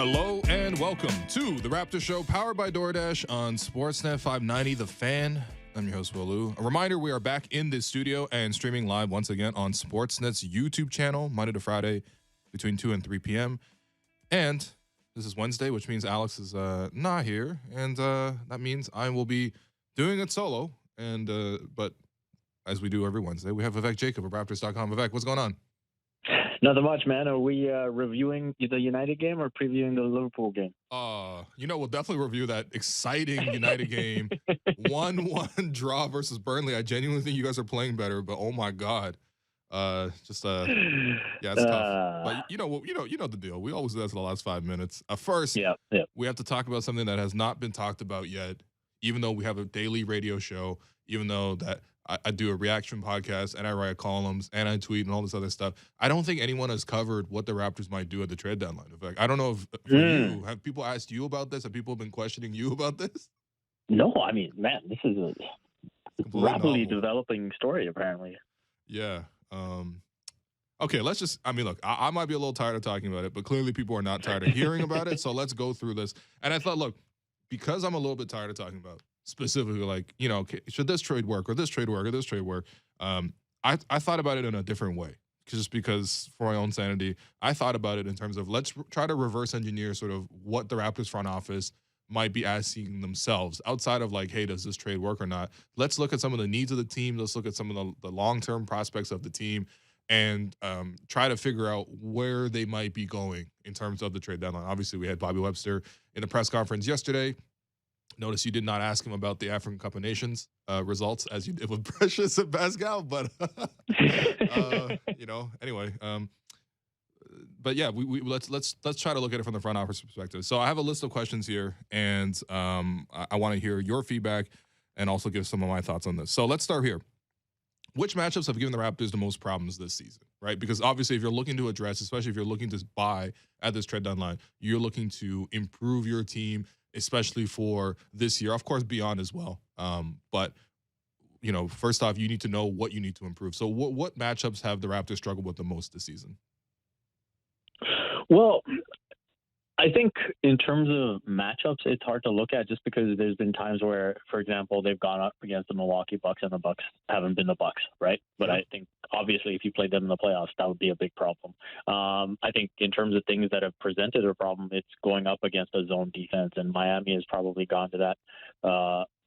Hello and welcome to the Raptors Show, powered by DoorDash on Sportsnet 590 The Fan. I'm your host, Will Lou. A reminder, we are back in the studio and streaming live once again on Sportsnet's YouTube channel, Monday to Friday between 2 and 3 p.m. And this is Wednesday, which means Alex is not here. And that means I will be doing it solo. And but as we do every Wednesday, we have Vivek Jacob of Raptors.com. Vivek, what's going on? Nothing much, man. Are we reviewing the United game or previewing the Liverpool game? We'll definitely review that exciting United game. 1-1 draw versus Burnley. I genuinely think you guys are playing better, but oh my God. It's tough. But you know the deal. We always do that for the last 5 minutes. First, we have to talk about something that has not been talked about yet, even though we have a daily radio show, even though that I do a reaction podcast and I write columns and I tweet and all this other stuff. I don't think anyone has covered what the Raptors might do at the trade deadline. In fact, I don't know if for you, have people asked you about this? Have people been questioning you about this? No, I mean, man, this is a rapidly developing story, apparently. Yeah. Okay, let's just, look, I might be a little tired of talking about it, but clearly people are not tired of hearing about it. So let's go through this. And I thought, look, because I'm a little bit tired of talking about specifically, like, should this trade work or this trade work or this trade work? I thought about it in a different way, just because for my own sanity, I thought about it in terms of let's try to reverse engineer sort of what the Raptors front office might be asking themselves outside of like, hey, does this trade work or not? Let's look at some of the needs of the team. Let's look at some of the long-term prospects of the team and try to figure out where they might be going in terms of the trade deadline. Obviously, we had Bobby Webster in a press conference yesterday. Notice you did not ask him about the African Cup of Nations results as you did with Precious and Pascal, but anyway. But yeah, let's try to look at it from the front office perspective. So I have a list of questions here, and I want to hear your feedback and also give some of my thoughts on this. So let's start here. Which matchups have given the Raptors the most problems this season, right? Because obviously, if you're looking to address, especially if you're looking to buy at this trade deadline, you're looking to improve your team, especially for this year, of course, beyond as well. But first off, you need to know what you need to improve. So what matchups have the Raptors struggled with the most this season? Well, I think in terms of matchups, it's hard to look at just because there's been times where, for example, they've gone up against the Milwaukee Bucks and the Bucks haven't been the Bucks, right? But I think obviously if you played them in the playoffs, that would be a big problem. I think in terms of things that have presented a problem, it's going up against a zone defense, and Miami has probably gone to that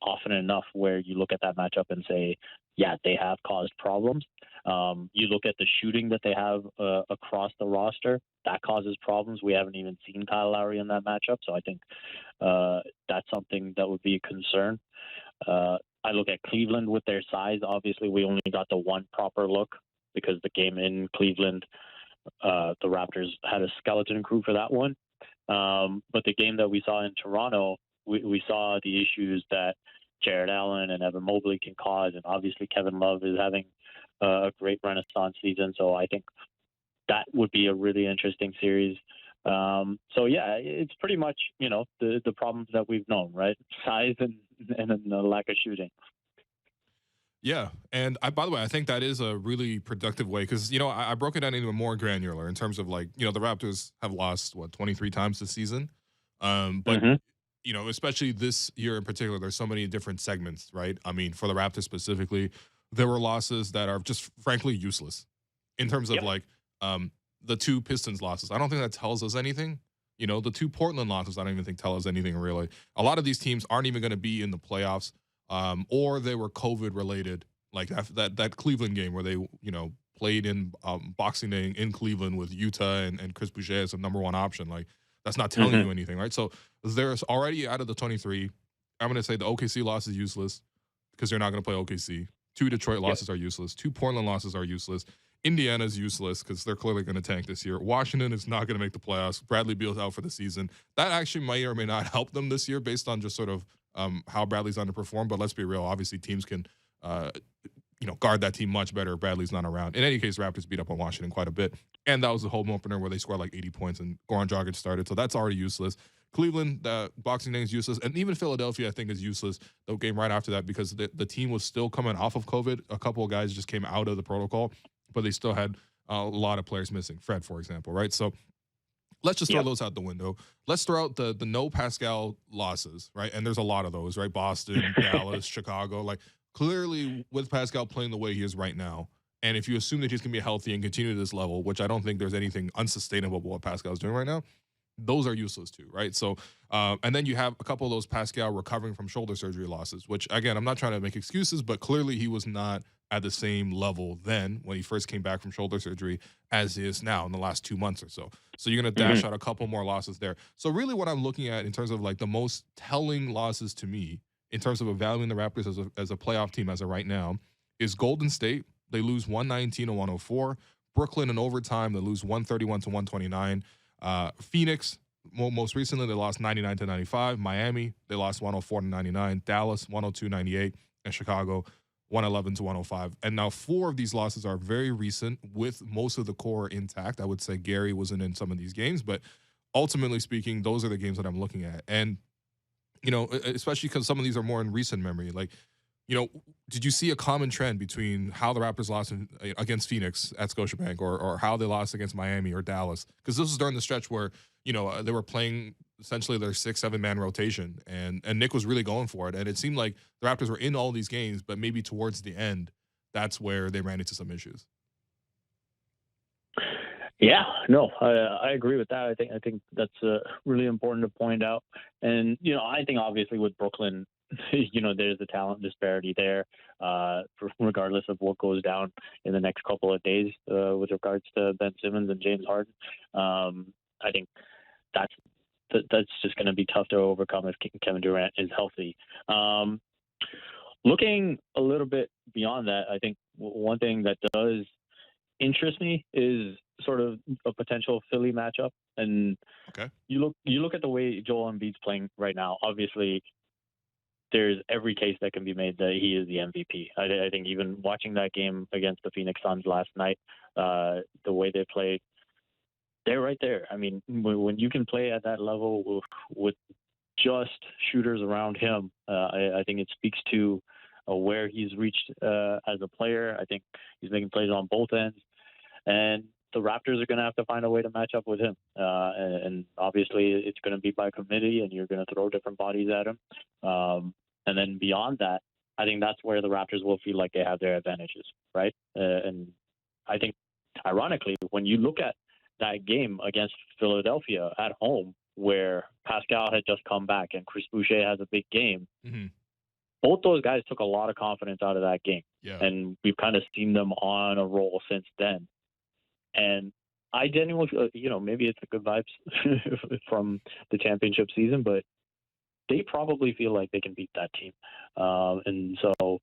often enough where you look at that matchup and say, yeah, they have caused problems. You look at the shooting that they have across the roster, that causes problems. We haven't even seen Kyle Lowry in that matchup, so I think that's something that would be a concern. I look at Cleveland with their size. Obviously, we only got the one proper look because the game in Cleveland, the Raptors had a skeleton crew for that one. But the game that we saw in Toronto, we saw the issues that Jared Allen and Evan Mobley can cause, and obviously Kevin Love is having a great renaissance season. So I think that would be a really interesting series. It's pretty much, the problems that we've known, right? Size and the lack of shooting. Yeah. And by the way, I think that is a really productive way because, I broke it down even more granular in terms of like, the Raptors have lost, 23 times this season. But especially this year in particular, there's so many different segments, right? I mean, for the Raptors specifically, there were losses that are just frankly useless in terms of the two Pistons losses. I don't think that tells us anything. The two Portland losses, I don't even think tell us anything really. A lot of these teams aren't even going to be in the playoffs, or they were COVID related, like that Cleveland game where they, played in Boxing Day in Cleveland with Utah and Chris Boucher as a number one option. Like, that's not telling you anything, right? So there's already out of the 23, I'm going to say the OKC loss is useless because they're not going to play OKC. 2 Detroit losses are useless. 2 Portland losses are useless. Indiana's useless because they're clearly going to tank this year. Washington is not going to make the playoffs. Bradley Beal's out for the season. That actually may or may not help them this year based on just sort of how Bradley's underperformed. But let's be real. Obviously, teams can guard that team much better if Bradley's not around. In any case, Raptors beat up on Washington quite a bit. And that was the home opener where they scored like 80 points and Goran Dragic started. So that's already useless. Cleveland, the Boxing Day is useless. And even Philadelphia, I think, is useless. The game right after that because the team was still coming off of COVID. A couple of guys just came out of the protocol, but they still had a lot of players missing. Fred, for example, right? So let's just throw those out the window. Let's throw out the no Pascal losses, right? And there's a lot of those, right? Boston, Dallas, Chicago. Like, clearly, with Pascal playing the way he is right now, and if you assume that he's going to be healthy and continue to this level, which I don't think there's anything unsustainable about what Pascal's doing right now, those are useless too, right? So, and then you have a couple of those Pascal recovering from shoulder surgery losses, which, again, I'm not trying to make excuses, but clearly he was not at the same level then when he first came back from shoulder surgery as he is now in the last 2 months or so. So you're going to dash out a couple more losses there. So really what I'm looking at in terms of like the most telling losses to me in terms of evaluating the Raptors as a playoff team as of right now is Golden State. They lose 119 to 104. Brooklyn in overtime, they lose 131 to 129. Phoenix, most recently, they lost 99 to 95. Miami, they lost 104 to 99. Dallas, 102 98. And Chicago, 111 to 105. And now 4 of these losses are very recent with most of the core intact. I would say Gary wasn't in some of these games, but ultimately speaking, those are the games that I'm looking at. And, you know, especially because some of these are more in recent memory, like, you know, did you see a common trend between how the Raptors lost against Phoenix at Scotiabank or how they lost against Miami or Dallas? Because this was during the stretch where, you know, they were playing essentially their 6-7 man rotation, and Nick was really going for it. And it seemed like the Raptors were in all these games, but maybe towards the end, that's where they ran into some issues. Yeah, no, I agree with that. I think that's really important to point out. And, you know, I think obviously with Brooklyn, you know, there's a talent disparity there, regardless of what goes down in the next couple of days with regards to Ben Simmons and James Harden. I think that's just going to be tough to overcome if Kevin Durant is healthy. Looking a little bit beyond that, I think one thing that does interest me is sort of a potential Philly matchup. And you look at the way Joel Embiid's playing right now. Obviously, there's every case that can be made that he is the MVP. I think even watching that game against the Phoenix Suns last night, the way they played, they're right there. I mean, when you can play at that level with just shooters around him, I think it speaks to where he's reached as a player. I think he's making plays on both ends. And the Raptors are going to have to find a way to match up with him. And obviously it's going to be by committee, and you're going to throw different bodies at him. And then beyond that, I think that's where the Raptors will feel like they have their advantages, right? And I think, ironically, when you look at that game against Philadelphia at home, where Pascal had just come back and Chris Boucher has a big game, both those guys took a lot of confidence out of that game. Yeah. And we've kind of seen them on a roll since then. And I genuinely, you know, maybe it's the good vibes from the championship season, but they probably feel like they can beat that team. And so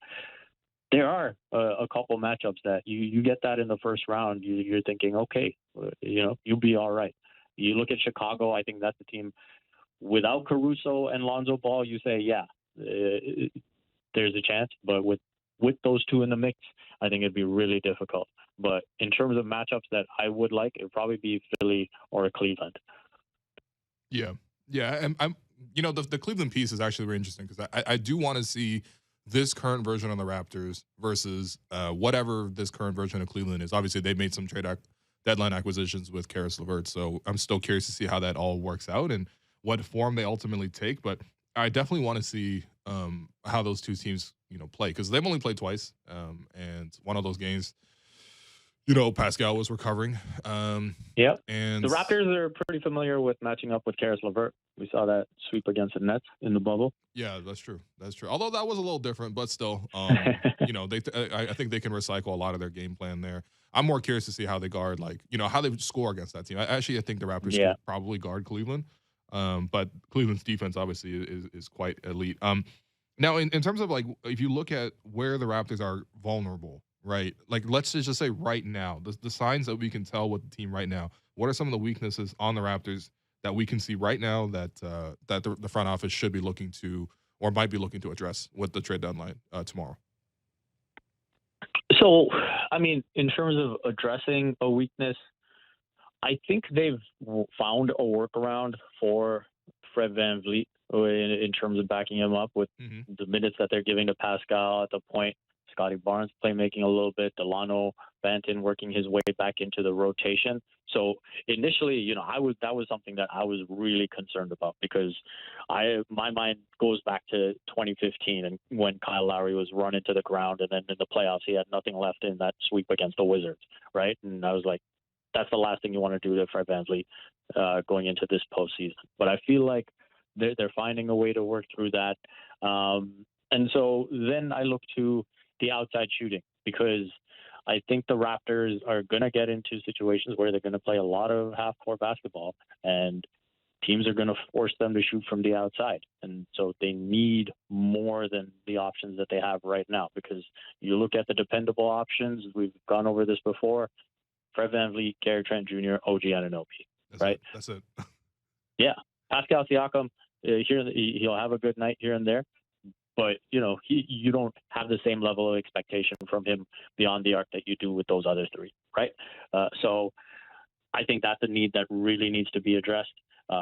there are a couple matchups that you get that in the first round, you're thinking, okay, you know, you'll be all right. You look at Chicago, I think that's a team without Caruso and Lonzo Ball, you say, yeah, there's a chance. But with those two in the mix, I think it'd be really difficult. But in terms of matchups that I would like, it'd probably be Philly or Cleveland. Yeah. And I'm you know, the Cleveland piece is actually very interesting because I do want to see this current version of the Raptors versus whatever this current version of Cleveland is. Obviously, they made some deadline acquisitions with Karis LeVert, so I'm still curious to see how that all works out and what form they ultimately take. But I definitely want to see how those two teams, you know, play because they've only played twice, and one of those games, you know, Pascal was recovering. Yep. And the Raptors are pretty familiar with matching up with Karis LeVert. We saw that sweep against the Nets in the bubble. Yeah, that's true. Although that was a little different, but still, you know, I think they can recycle a lot of their game plan there. I'm more curious to see how they guard, like, you know, how they score against that team. I think the Raptors could probably guard Cleveland, but Cleveland's defense obviously is quite elite. Now, in terms of like, if you look at where the Raptors are vulnerable, right? Like, let's just say right now, the signs that we can tell with the team right now. What are some of the weaknesses on the Raptors that we can see right now that the front office should be looking to or might be looking to address with the trade deadline tomorrow? So, I mean, in terms of addressing a weakness, I think they've found a workaround for Fred VanVleet in terms of backing him up with the minutes that they're giving to Pascal at the point. Scotty Barnes playmaking a little bit, Delano Banton working his way back into the rotation. So initially, that was something that I was really concerned about because my mind goes back to 2015 and when Kyle Lowry was run into the ground, and then in the playoffs he had nothing left in that sweep against the Wizards, right? And I was like, that's the last thing you want to do to Fred VanVleet going into this postseason. But I feel like they're finding a way to work through that. And so then I look to the outside shooting because I think the Raptors are going to get into situations where they're going to play a lot of half-court basketball, and teams are going to force them to shoot from the outside. And so they need more than the options that they have right now because you look at the dependable options, we've gone over this before, Fred VanVleet, Gary Trent Jr., OG Anunoby, right? That's it. Yeah. Pascal Siakam, he'll have a good night here and there. But, you don't have the same level of expectation from him beyond the arc that you do with those other three, right? So I think that's a need that really needs to be addressed.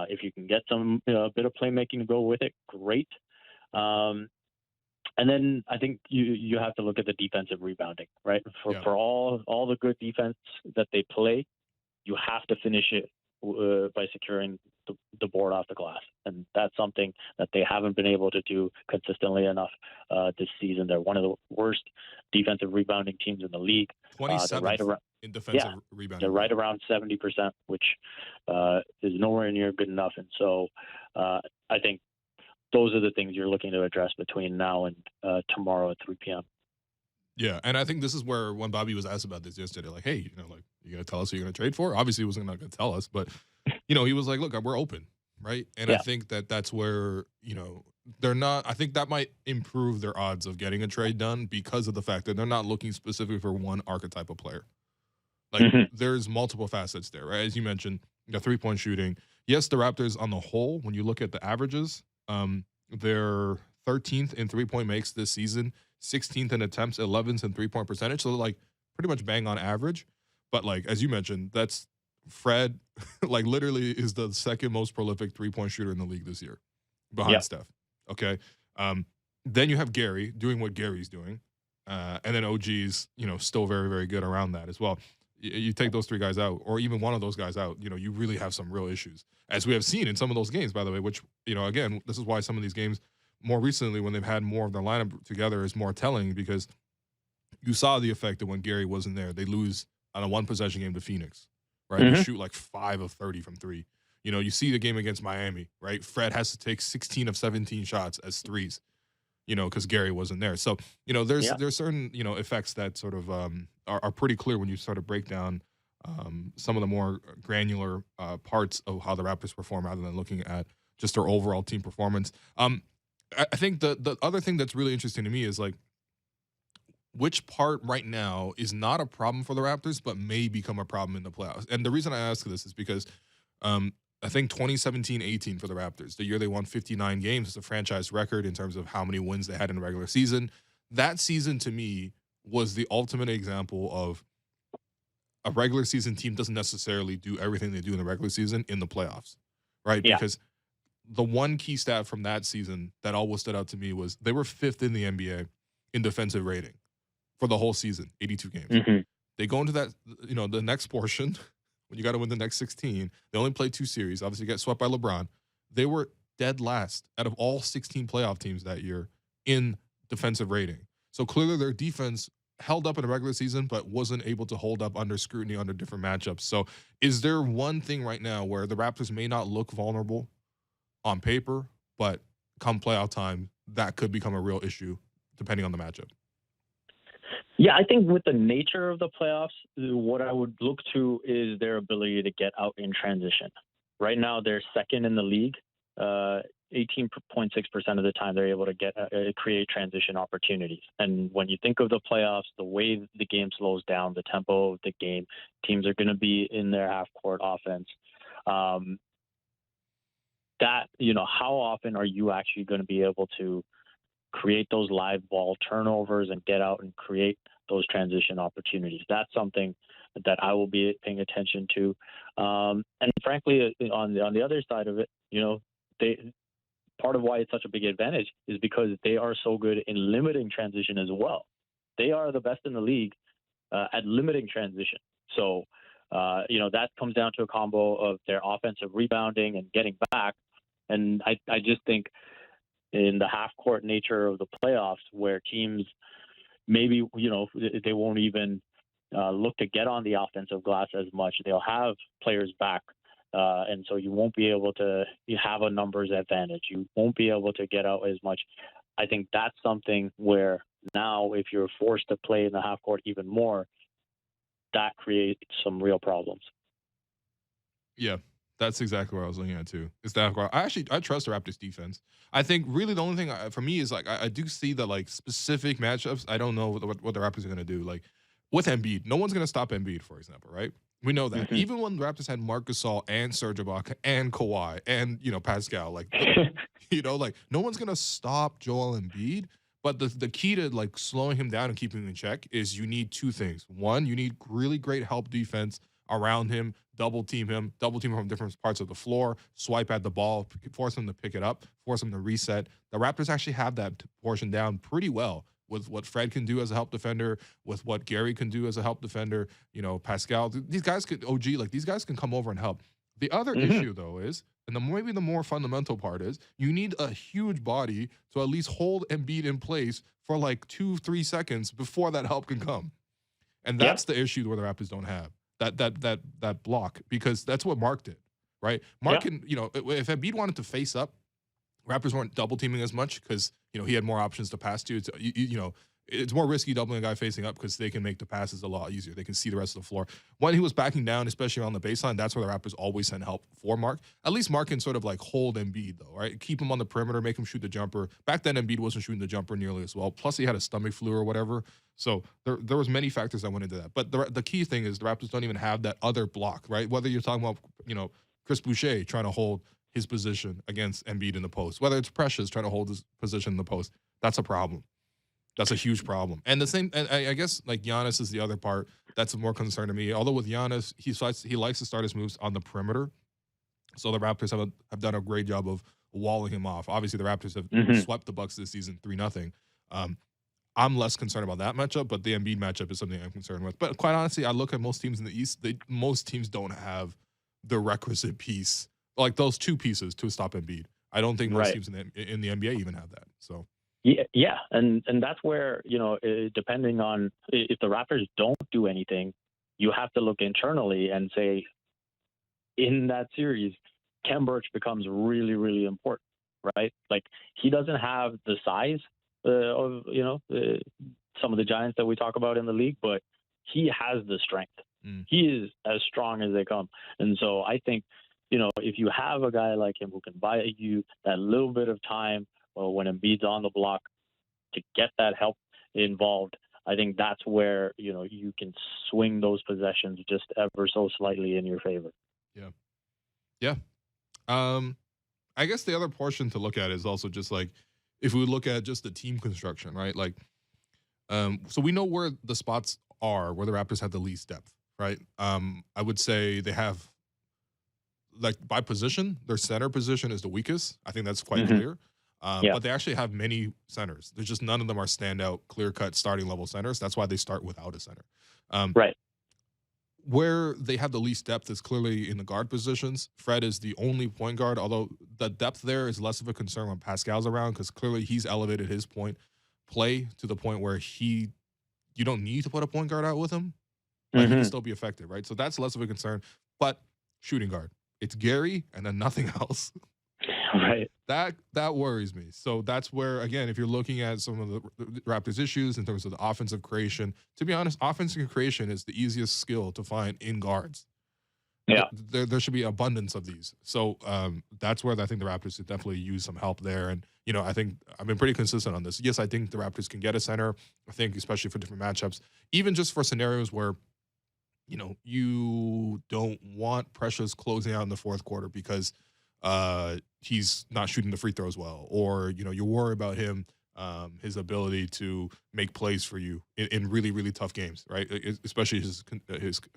If you can get some bit of playmaking to go with it, great. And then I think you have to look at the defensive rebounding, right? For all the good defense that they play, you have to finish it by securing the board off the glass. And that's something that they haven't been able to do consistently enough this season. They're one of the worst defensive rebounding teams in the league. 27th in defensive rebounding. They're right around 70%, which is nowhere near good enough. And so I think those are the things you're looking to address between now and tomorrow at 3 p.m. Yeah, and I think this is where when Bobby was asked about this yesterday, like, hey, you going to tell us who you're going to trade for? Obviously, he wasn't going to tell us, but, he was like, look, we're open, right? And I think that's where, they're not – I think that might improve their odds of getting a trade done because of the fact that they're not looking specifically for one archetype of player. Like, there's multiple facets there, right? As you mentioned, the three-point shooting. Yes, the Raptors on the whole, when you look at the averages, they're 13th in three-point makes this season, 16th in attempts, 11th in three-point percentage. So, like, pretty much bang on average. But, like, as you mentioned, that's Fred, like, literally is the second most prolific three-point shooter in the league this year behind Steph. Okay? Then you have Gary doing what Gary's doing. And then OG's, still very, very good around that as well. You take those three guys out, or even one of those guys out, you really have some real issues. As we have seen in some of those games, by the way, which, again, this is why some of these games more recently when they've had more of their lineup together is more telling because you saw the effect that when Gary wasn't there, they lose on a one-possession game to Phoenix, right? They shoot like 5 of 30 from three. You see the game against Miami, right? Fred has to take 16 of 17 shots as threes, because Gary wasn't there. So, there's certain, effects that sort of are pretty clear when you sort of break down some of the more granular parts of how the Raptors perform rather than looking at just their overall team performance. I think the other thing that's really interesting to me is like which part right now is not a problem for the Raptors, but may become a problem in the playoffs. And the reason I ask this is because I think 2017-18 for the Raptors, the year they won 59 games, is a franchise record in terms of how many wins they had in the regular season. That season, to me, was the ultimate example of a regular season team doesn't necessarily do everything they do in the regular season in the playoffs, right? Yeah. Because the one key stat from that season that always stood out to me was they were 5th in the NBA in defensive rating for the whole season, 82 games. They go into that, the next portion, when you got to win the next 16, they only played 2 series, obviously get swept by LeBron. They were dead last out of all 16 playoff teams that year in defensive rating. So clearly their defense held up in the regular season, but wasn't able to hold up under scrutiny under different matchups. So is there one thing right now where the Raptors may not look vulnerable on paper, but come playoff time, that could become a real issue depending on the matchup? Yeah, I think with the nature of the playoffs, what I would look to is their ability to get out in transition. Right now, they're second in the league. 18.6% of the time, they're able to create transition opportunities. And when you think of the playoffs, the way the game slows down, the tempo of the game, teams are going to be in their half-court offense. How often are you actually going to be able to create those live ball turnovers and get out and create those transition opportunities? That's something that I will be paying attention to. And frankly, on the other side of it, part of why it's such a big advantage is because they are so good in limiting transition as well. They are the best in the league at limiting transition. So That comes down to a combo of their offensive rebounding and getting back. And I just think in the half-court nature of the playoffs, where teams maybe, they won't even look to get on the offensive glass as much. They'll have players back. And so you won't be able to have a numbers advantage. You won't be able to get out as much. I think that's something where now if you're forced to play in the half court even more, that creates some real problems. Yeah, that's exactly what I was looking at too. Is that I trust the Raptors defense. I think really the only thing for me is like I do see that like specific matchups. I don't know what the Raptors are going to do. Like with Embiid, no one's going to stop Embiid, for example, right? We know that. Even when the Raptors had Marc Gasol and Serge Ibaka and Kawhi and, Pascal, like, like no one's going to stop Joel Embiid. But the key to like slowing him down and keeping him in check is you need two things. One, you need really great help defense around him, double team him from different parts of the floor, swipe at the ball, force him to pick it up, force him to reset. The Raptors actually have that portion down pretty well, with what Fred can do as a help defender, with what Gary can do as a help defender, Pascal. These guys could, these guys can come over and help. The other issue, though, is, and maybe the more fundamental part is, you need a huge body to at least hold Embiid in place for like 2-3 seconds before that help can come. And that's the issue where the Raptors don't have that block, because that's what Mark did, right? Mark can, if Embiid wanted to face up, Raptors weren't double teaming as much because, he had more options to pass to. It's more risky doubling a guy facing up because they can make the passes a lot easier. They can see the rest of the floor. When he was backing down, especially on the baseline, that's where the Raptors always send help for Mark. At least Mark can sort of like hold Embiid, though, right? Keep him on the perimeter, make him shoot the jumper. Back then, Embiid wasn't shooting the jumper nearly as well. Plus, he had a stomach flu or whatever. So there was many factors that went into that. But the key thing is the Raptors don't even have that other block, right? Whether you're talking about, Chris Boucher trying to hold his position against Embiid in the post, whether it's Precious trying to hold his position in the post, that's a problem. That's a huge problem. And the same, and I guess like Giannis is the other part that's more concern to me. Although with Giannis, he likes to start his moves on the perimeter. So the Raptors have done a great job of walling him off. Obviously, the Raptors have swept the Bucks this season 3-0. I'm less concerned about that matchup, but the Embiid matchup is something I'm concerned with. But quite honestly, I look at most teams in the East. Most teams don't have the requisite piece, like those two pieces, to stop Embiid. I don't think most teams in the NBA even have that. So. Yeah, and that's where, depending on if the Raptors don't do anything, you have to look internally and say, in that series, Khem Birch becomes really, really important, right? Like, he doesn't have the size of, some of the giants that we talk about in the league, but he has the strength. He is as strong as they come. And so I think, if you have a guy like him who can buy you that little bit of time, when Embiid's on the block, to get that help involved, I think that's where, you can swing those possessions just ever so slightly in your favor. Yeah. I guess the other portion to look at is also just like, if we look at just the team construction, right? Like, so we know where the spots are where the Raptors have the least depth, right? I would say they have, like, by position, their center position is the weakest. I think that's quite clear. But they actually have many centers. There's just none of them are standout, clear-cut starting level centers. That's why they start without a center. Right. Where they have the least depth is clearly in the guard positions. Fred is the only point guard, although the depth there is less of a concern when Pascal's around, because clearly he's elevated his point play to the point where you don't need to put a point guard out with him. Like, he can still be effective, right? So that's less of a concern. But shooting guard, it's Gary and then nothing else. Right. That worries me. So that's where, again, if you're looking at some of the Raptors' issues in terms of the offensive creation, to be honest, offensive creation is the easiest skill to find in guards. Yeah. There should be abundance of these. So that's where I think the Raptors should definitely use some help there. And, I think I've been pretty consistent on this. Yes, I think the Raptors can get a center. I think especially for different matchups, even just for scenarios where, you don't want Precious closing out in the fourth quarter because he's not shooting the free throws well, or you worry about him, his ability to make plays for you in really, really tough games, right? Especially his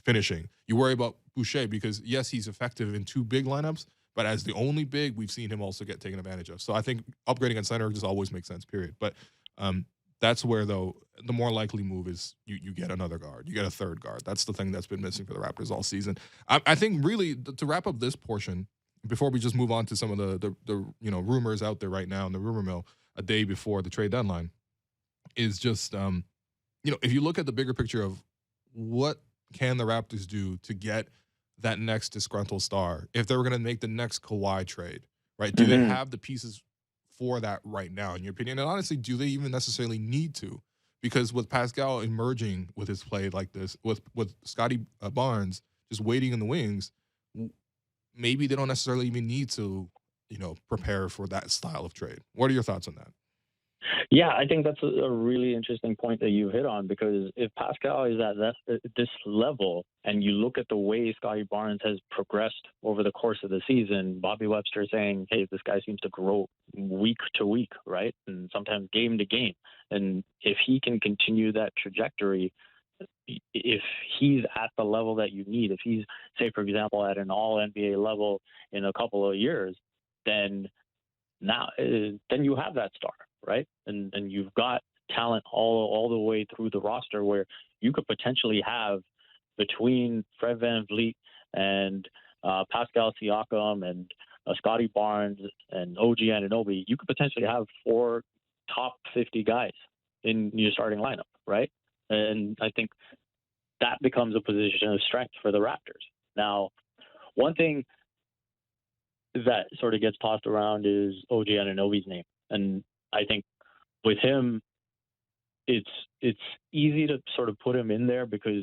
finishing. You worry about Boucher because yes, he's effective in two big lineups, but as the only big, we've seen him also get taken advantage of. So I think upgrading at center just always makes sense. Period. But That's where, though, the more likely move is you get another guard. You get a third guard. That's the thing that's been missing for the Raptors all season. I think really to wrap up this portion, before we just move on to some of the rumors out there right now in the rumor mill a day before the trade deadline, is just if you look at the bigger picture of what can the Raptors do to get that next disgruntled star, if they were going to make the next Kawhi trade, right? Do they have the pieces for that right now, in your opinion? And honestly, do they even necessarily need to? Because with Pascal emerging with his play like this, with Scotty Barnes just waiting in the wings, maybe they don't necessarily even need to, prepare for that style of trade. What are your thoughts on that? Yeah, I think that's a really interesting point that you hit on, because if Pascal is at this level and you look at the way Scotty Barnes has progressed over the course of the season, Bobby Webster saying, hey, this guy seems to grow week to week, right? And sometimes game to game. And if he can continue that trajectory, if he's at the level that you need, if he's, say, for example, at an all NBA level in a couple of years, then you have that star, right? And you've got talent all the way through the roster, where you could potentially have, between Fred VanVleet and Pascal Siakam and Scotty Barnes and OG Anunoby, you could potentially have 4 top 50 guys in your starting lineup, right? And I think that becomes a position of strength for the Raptors. Now, one thing that sort of gets tossed around is OG Anunoby's name. And I think with him, it's easy to sort of put him in there because,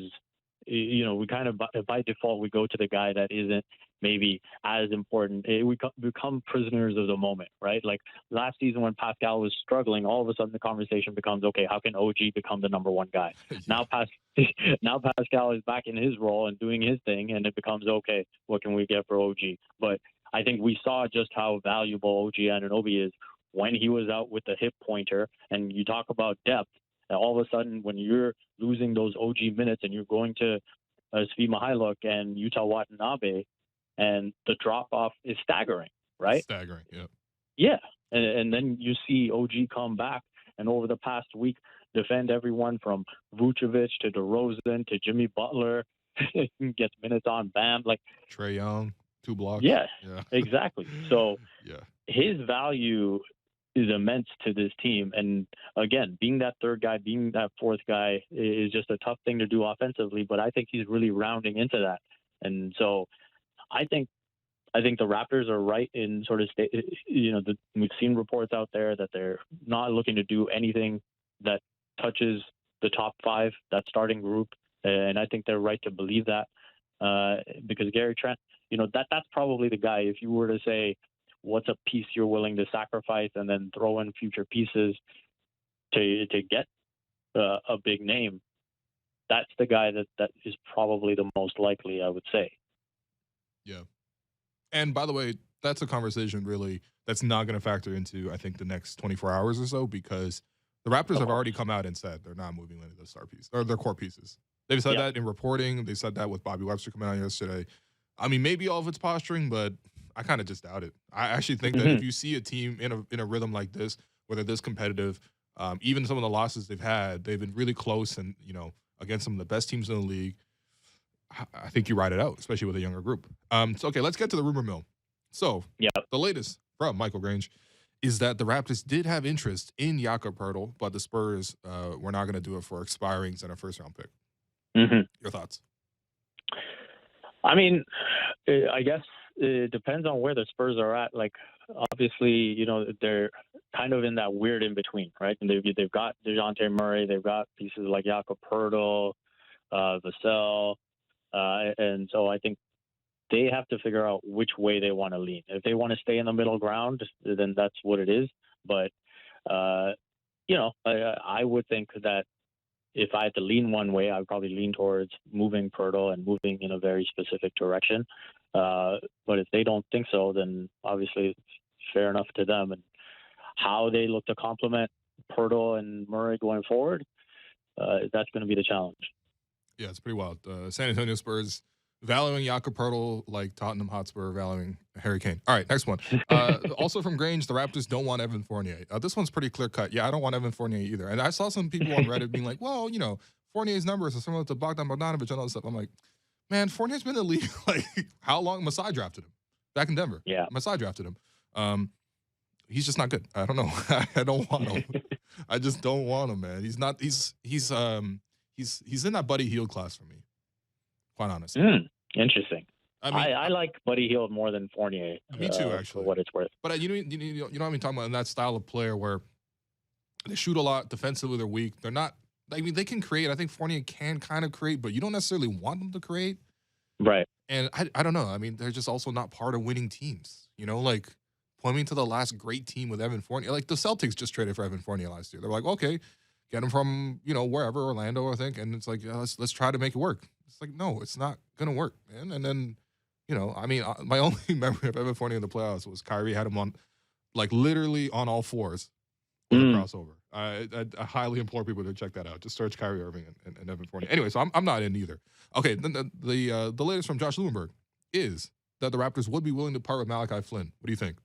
we kind of, by default, we go to the guy that isn't maybe as important. We become prisoners of the moment, right? Like last season when Pascal was struggling, all of a sudden the conversation becomes, okay, how can OG become the number one guy? Now Pascal is back in his role and doing his thing, and it becomes, okay, what can we get for OG? But I think we saw just how valuable OG Anunoby is when he was out with the hip pointer. And you talk about depth, and all of a sudden when you're losing those OG minutes and you're going to Svi Mykhailiuk and Yuta Watanabe, and the drop-off is staggering, right? Staggering, yeah. Yeah, and then you see OG come back, and over the past week, defend everyone from Vucevic to DeRozan to Jimmy Butler, gets minutes on Bam. Like Trae Young, 2 blocks. Yeah, exactly. So his value is immense to this team. And again, being that third guy, being that fourth guy is just a tough thing to do offensively, but I think he's really rounding into that. And so I think the Raptors are right in sort of, we've seen reports out there that they're not looking to do anything that touches the top 5, that starting group. And I think they're right to believe that because Gary Trent, that's probably the guy. If you were to say, what's a piece you're willing to sacrifice and then throw in future pieces to get a big name, that's the guy that is probably the most likely, I would say. Yeah. And by the way, that's a conversation really that's not going to factor into, I think, the next 24 hours or so, because the Raptors have already come out and said they're not moving any of the star pieces or their core pieces. They've said that in reporting. They said that with Bobby Webster coming out yesterday. I mean, maybe all of it's posturing, but I kind of just doubt it. I actually think that if you see a team in a rhythm like this, where they're this competitive, even some of the losses they've had, they've been really close and, against some of the best teams in the league. I think you ride it out, especially with a younger group. So, okay, let's get to the rumor mill. So, the latest from Michael Grange is that the Raptors did have interest in Jakob Poeltl, but the Spurs were not going to do it for expirings and a first-round pick. Your thoughts? I mean, I guess it depends on where the Spurs are at. Like, obviously, they're kind of in that weird in-between, right? And they've got DeJounte Murray, they've got pieces like Jakob Poeltl, Vassell, and so I think they have to figure out which way they want to lean. If they want to stay in the middle ground, then that's what it is. But, I would think that if I had to lean one way, I would probably lean towards moving Poeltl and moving in a very specific direction. But if they don't think so, then obviously it's fair enough to them. And how they look to complement Poeltl and Murray going forward, that's going to be the challenge. Yeah, it's pretty wild. San Antonio Spurs Valuing Jakob Poeltl like Tottenham Hotspur valuing Harry Kane. All right, next one. Also from Grange, the Raptors don't want Evan Fournier. This one's pretty clear cut. Yeah, I don't want Evan Fournier either. And I saw some people on Reddit being like, well, Fournier's numbers are similar to Bogdan Bogdanovic and all this stuff. I'm like, man, Fournier's been in the league like how long? Masai drafted him back in Denver. Yeah. Masai drafted him. He's just not good. I don't know. I don't want him. I just don't want him, man. He's not. He's in that Buddy Hield class for me. Quite honestly. Interesting. I mean, I like Buddy Hield more than Fournier. Me too, actually. For what it's worth. But you know what I'm talking about in that style of player where they shoot a lot, defensively they're weak. They're not. I mean, they can create. I think Fournier can kind of create, but you don't necessarily want them to create. Right. And I don't know. I mean, they're just also not part of winning teams. Like point me to the last great team with Evan Fournier. Like the Celtics just traded for Evan Fournier last year. They're like, okay, get him from wherever, Orlando, I think, and it's like let's try to make it work. It's like no, it's not gonna work, man. And then I mean, my only memory of Evan Fournier in the playoffs was Kyrie had him on like literally on all fours with a crossover. I highly implore people to check that out. Just search Kyrie Irving and Evan Fournier. Anyway, so I'm not in either. Okay, then the latest from Josh Lewenberg is that the Raptors would be willing to part with Malachi Flynn. What do you think?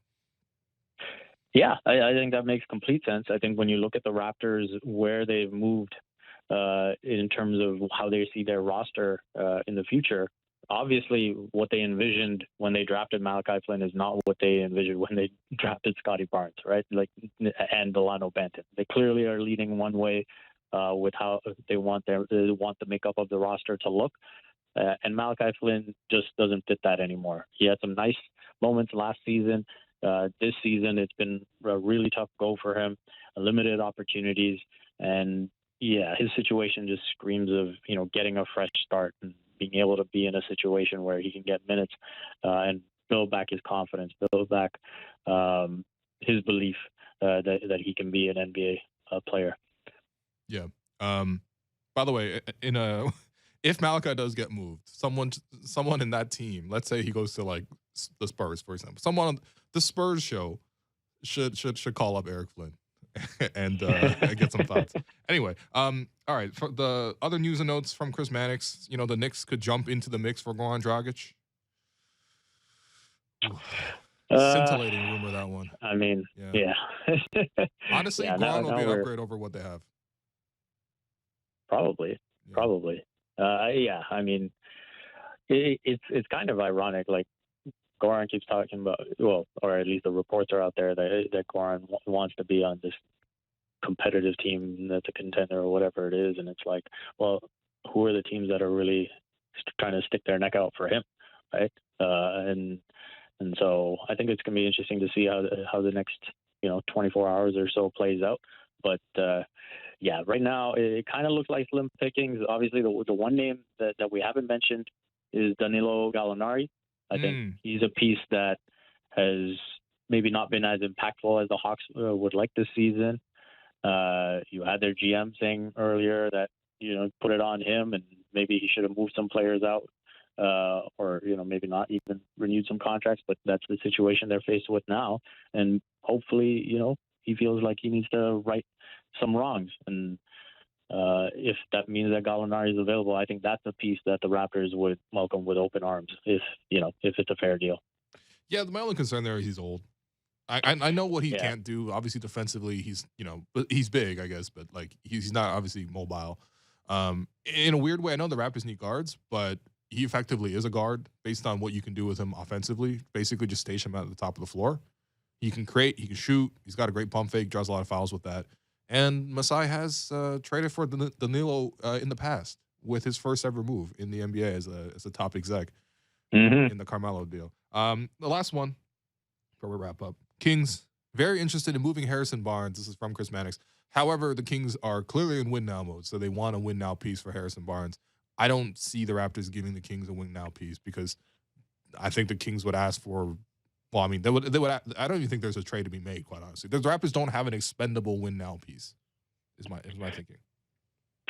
Yeah, I think that makes complete sense. I think when you look at the Raptors, where they've moved in terms of how they see their roster in the future, obviously what they envisioned when they drafted Malachi Flynn is not what they envisioned when they drafted Scotty Barnes, right? And Delano Banton. They clearly are leading one way with how they want the makeup of the roster to look. And Malachi Flynn just doesn't fit that anymore. He had some nice moments last season. This season, it's been a really tough go for him, limited opportunities. And yeah, his situation just screams of, getting a fresh start and being able to be in a situation where he can get minutes and build back his confidence, build back his belief that he can be an NBA player. Yeah. By the way, if Malachi does get moved, someone in that team, let's say he goes to like the Spurs, for example, someone on the Spurs show should call up Eric Flynn and get some thoughts. Anyway, all right. For the other news and notes from Chris Mannix, the Knicks could jump into the mix for Goran Dragic. Scintillating rumor, that one. I mean, yeah. Honestly, Goran will be an upgrade over what they have. Probably. Yeah. I mean, it's kind of ironic. Like Goran keeps talking about, or at least the reports are out there that Goran wants to be on this competitive team that's a contender or whatever it is, and it's like, well, who are the teams that are really trying to stick their neck out for him, right? And so I think it's going to be interesting to see how the next 24 hours or so plays out. But yeah, right now it kind of looks like slim pickings. Obviously, the one name that we haven't mentioned is Danilo Galinari. I think he's a piece that has maybe not been as impactful as the Hawks would like this season. You had their GM saying earlier that, put it on him and maybe he should have moved some players out or, maybe not even renewed some contracts, but that's the situation they're faced with now. And hopefully, he feels like he needs to right some wrongs. And if that means that Gallinari is available, I think that's a piece that the Raptors would welcome with open arms if it's a fair deal. Yeah, my only concern there is he's old. I know what he can't do. Obviously, defensively, he's big, I guess, but like he's not obviously mobile. In a weird way, I know the Raptors need guards, but he effectively is a guard based on what you can do with him offensively. Basically, just station him at the top of the floor. He can create, he can shoot. He's got a great pump fake, draws a lot of fouls with that. And Masai has traded for Danilo in the past with his first ever move in the NBA as a top exec in the Carmelo deal. The last one, before we wrap up, Kings, very interested in moving Harrison Barnes. This is from Chris Mannix. However, the Kings are clearly in win-now mode, so they want a win-now piece for Harrison Barnes. I don't see the Raptors giving the Kings a win-now piece because I think the Kings would ask for, well, I mean, they would. I don't even think there's a trade to be made, quite honestly. The Raptors don't have an expendable win-now piece, is my thinking.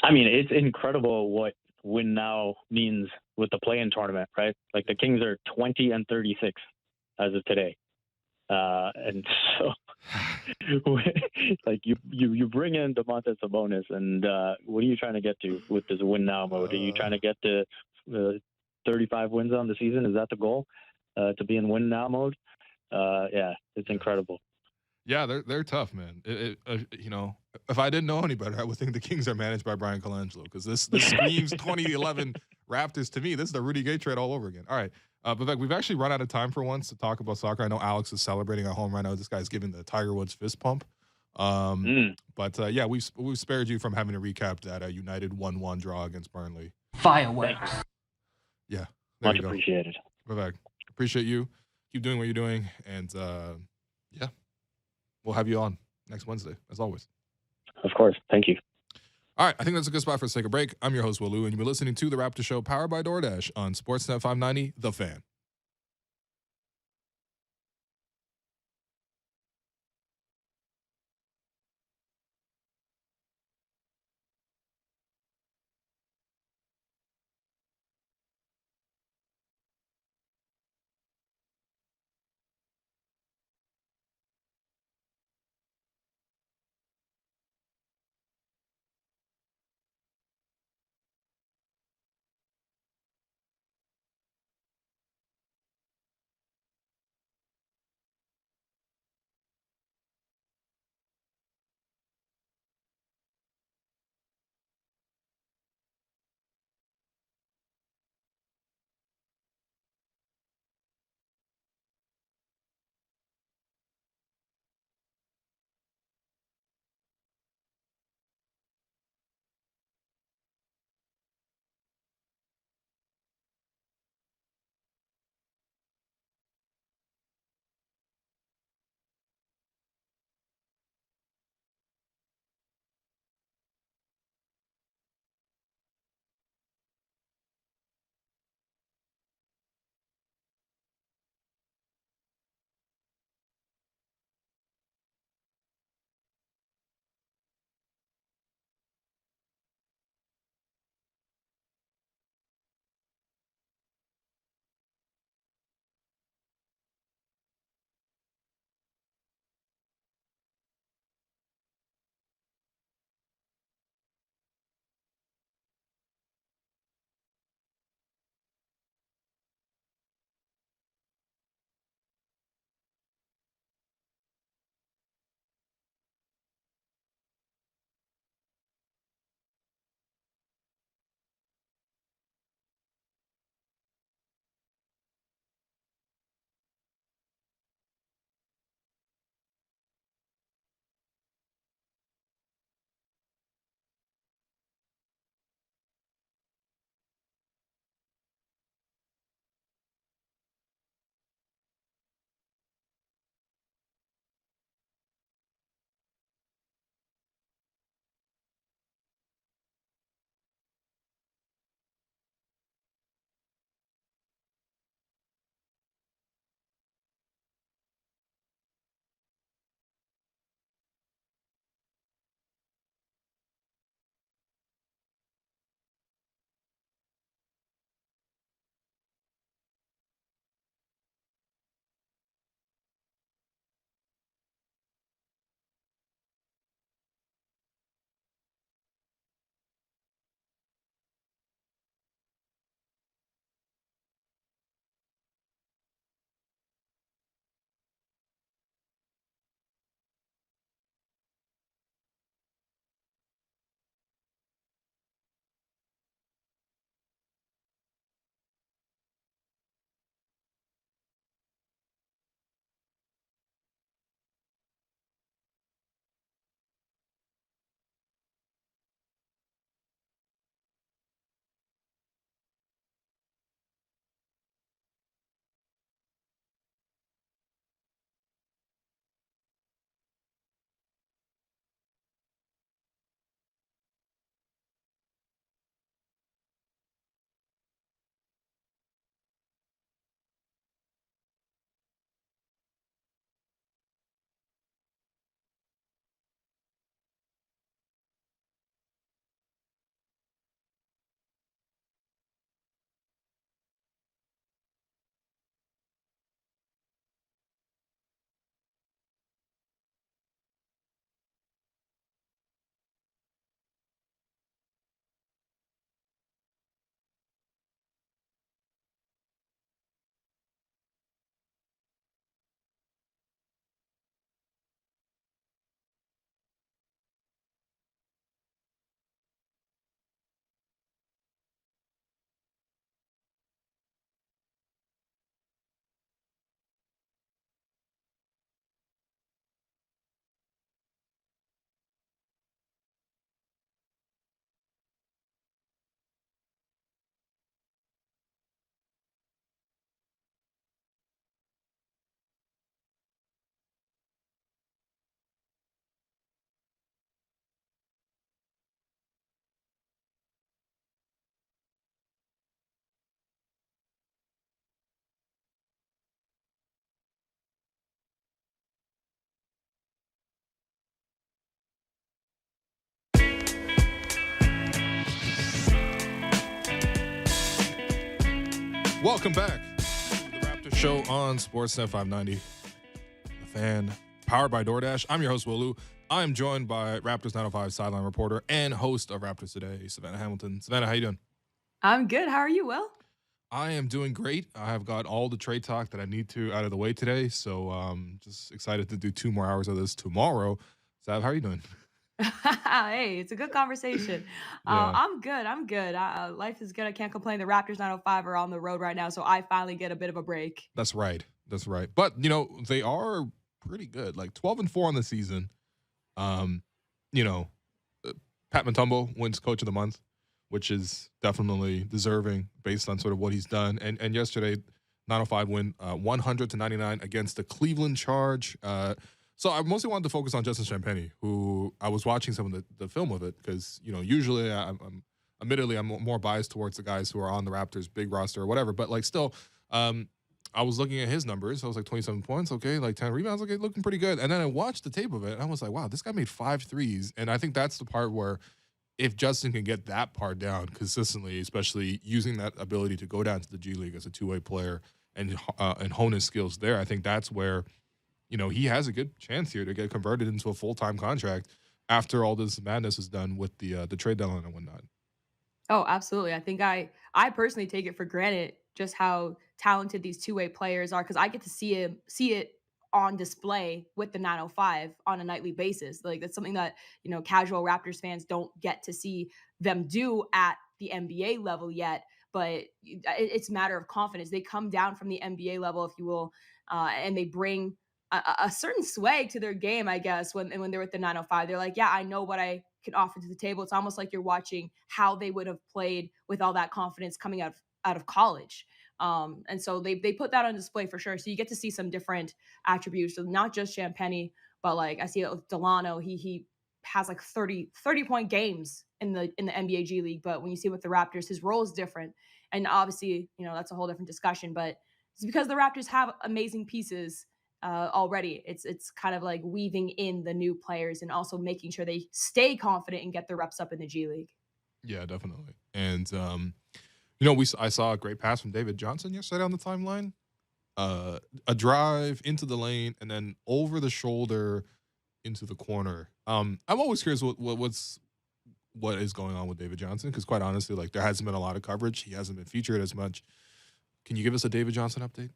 I mean, it's incredible what win-now means with the play-in tournament, right? Like the Kings are 20-36 as of today. And so, like you bring in Domantas Sabonis, and what are you trying to get to with this win now mode? Are you trying to get to 35 wins on the season. Is that the goal? To be in win now mode? Yeah, it's incredible. Yeah, they're tough, man. If I didn't know any better, I would think the Kings are managed by Brian Colangelo because this screams 2011 Raptors to me. This is the Rudy Gay trade all over again. All right, Vivek, we've actually run out of time for once to talk about soccer. I know Alex is celebrating at home right now. This guy's giving the Tiger Woods fist pump. But yeah, we've spared you from having to recap that United 1-1 draw against Burnley. Fireworks. Yeah, there Much you go. appreciated. Vivek, appreciate you. Keep doing what you're doing, and yeah, we'll have you on next Wednesday, as always. Of course. Thank you. All right, I think that's a good spot for us to take a break. I'm your host, Will Lou, and you've been listening to The Raptors Show, powered by DoorDash on Sportsnet 590, The Fan. Welcome back to the Raptors Show on Sportsnet 590. The Fan, powered by DoorDash. I'm your host, Wolu. I am joined by Raptors 905 sideline reporter and host of Raptors Today, Savannah Hamilton. Savannah, how you doing? I'm good. How are you, Will? I am doing great. I have got all the trade talk that I need to out of the way today, so just excited to do 2 more hours of this tomorrow. Sav, how are you doing? Hey, it's a good conversation. Yeah. I'm good. I'm good. Life is good. I can't complain. The Raptors 905 are on the road right now, so I finally get a bit of a break. That's right. That's right. But, they are pretty good. Like 12-4 on the season. Um, you know, Pat Mutombo wins Coach of the Month, which is definitely deserving based on sort of what he's done. And yesterday, 905 win 100-99 against the Cleveland Charge. So I mostly wanted to focus on Justin Champagnie, who I was watching some of the film of it because, usually I'm more biased towards the guys who are on the Raptors big roster or whatever. But like still, I was looking at his numbers. I was like 27 points, okay, like 10 rebounds, okay, looking pretty good. And then I watched the tape of it, and I was like, wow, this guy made 5 threes. And I think that's the part where if Justin can get that part down consistently, especially using that ability to go down to the G League as a two-way player and hone his skills there, I think that's where, he has a good chance here to get converted into a full-time contract after all this madness is done with the trade deadline and whatnot. Oh, absolutely. I think I personally take it for granted just how talented these two-way players are because I get to see it on display with the 905 on a nightly basis. Like that's something that, casual Raptors fans don't get to see them do at the NBA level yet, but it's a matter of confidence. They come down from the NBA level, if you will, and they bring a certain swag to their game, I guess, when they're with the 905. They're like, yeah, I know what I can offer to the table. It's almost like you're watching how they would have played with all that confidence coming out of college. And so they put that on display for sure. So you get to see some different attributes, so not just Champagnie, but like I see it with Delano. He has like 30 point games in the NBA G League, but when you see with the Raptors, his role is different. And obviously, that's a whole different discussion, but it's because the Raptors have amazing pieces already. It's kind of like weaving in the new players and also making sure they stay confident and get their reps up in the G League. Yeah, definitely. And I saw a great pass from David Johnson yesterday on the timeline. A drive into the lane and then over the shoulder into the corner. I'm always curious what is going on with David Johnson because quite honestly, like there hasn't been a lot of coverage. He hasn't been featured as much. Can you give us a David Johnson update?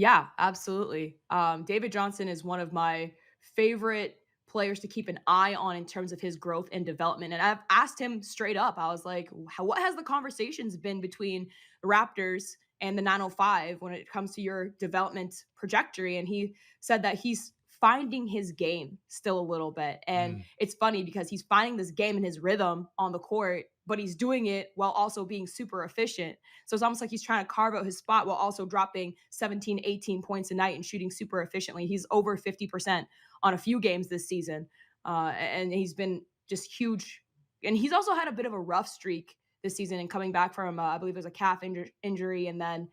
Yeah, absolutely. David Johnson is one of my favorite players to keep an eye on in terms of his growth and development. And I've asked him straight up. I was like, what has the conversations been between the Raptors and the 905 when it comes to your development trajectory? And he said that he's finding his game still a little bit. And it's funny because he's finding this game and his rhythm on the court, but he's doing it while also being super efficient. So it's almost like he's trying to carve out his spot while also dropping 17, 18 points a night and shooting super efficiently. He's over 50% on a few games this season. And he's been just huge. And he's also had a bit of a rough streak this season and coming back from, I believe it was a calf injury. And then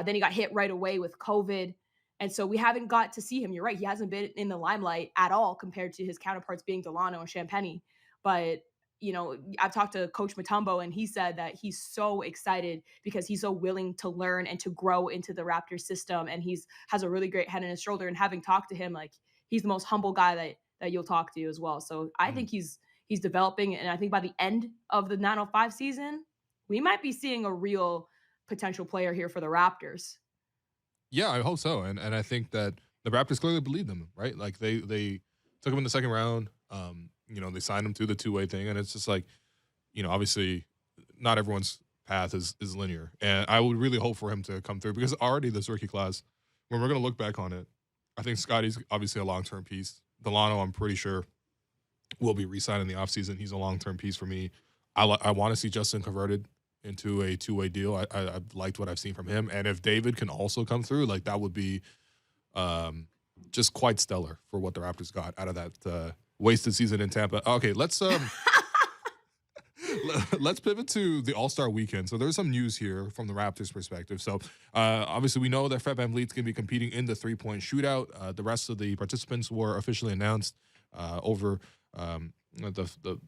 he got hit right away with COVID. And so we haven't got to see him. You're right. He hasn't been in the limelight at all compared to his counterparts being Delano and Champagnie. But, I've talked to Coach Mutombo and he said that he's so excited because he's so willing to learn and to grow into the Raptors system. And has a really great head on his shoulder. And having talked to him, like he's the most humble guy that you'll talk to as well. So I think he's developing. And I think by the end of the 905 season, we might be seeing a real potential player here for the Raptors. Yeah, I hope so. And I think that the Raptors clearly believed him, right? Like they took him in the second round. They signed him to the two-way thing. And it's just like, obviously not everyone's path is linear. And I would really hope for him to come through because already this rookie class, when we're going to look back on it, I think Scotty's obviously a long-term piece. Delano, I'm pretty sure, will be re-signed in the offseason. He's a long-term piece for me. I want to see Justin converted into a two-way deal. I liked what I've seen from him. And if David can also come through, like that would be just quite stellar for what the Raptors got out of that wasted season in Tampa. Okay, let's pivot to the All-Star weekend. So there's some news here from the Raptors perspective. So obviously we know that Fred VanVleet's going to be competing in the three-point shootout. The rest of the participants were officially announced over the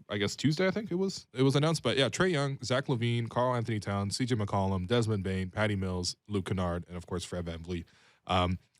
I guess Tuesday, I think it was announced. But yeah, Trae Young, Zach LaVine, Karl Anthony Towns, CJ McCollum, Desmond Bane, Patty Mills, Luke Kennard, and of course Fred VanVleet.